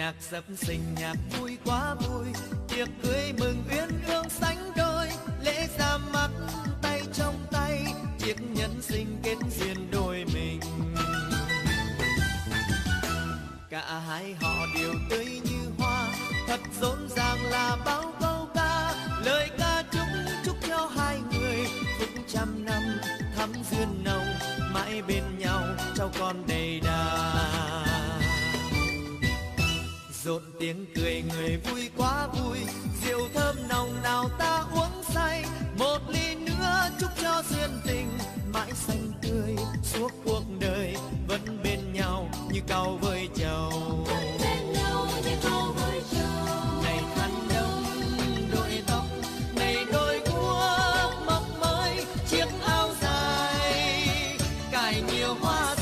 Nhạc sập sình nhạc vui quá vui, tiệc cưới mừng uyên ương sánh đôi, lễ ra mắt tay trong tay, chiếc nhẫn sinh kết duyên đôi mình. Cả hai họ đều tươi như hoa, thật rộn ràng là bao câu ca, lời ca chúc cho hai người phúc trăm năm thắm duyên nồng, mãi bên nhau cháu con đầy đà. Rộn tiếng cười người vui quá vui, rượu thơm nồng nào ta uống say, một ly nữa chúc cho duyên tình mãi xanh tươi suốt cuộc đời, vẫn bên nhau như cau với trầu. Này khăn đông đội tóc, này đôi guốc mọc mới, chiếc áo dài cài nhiều hoa.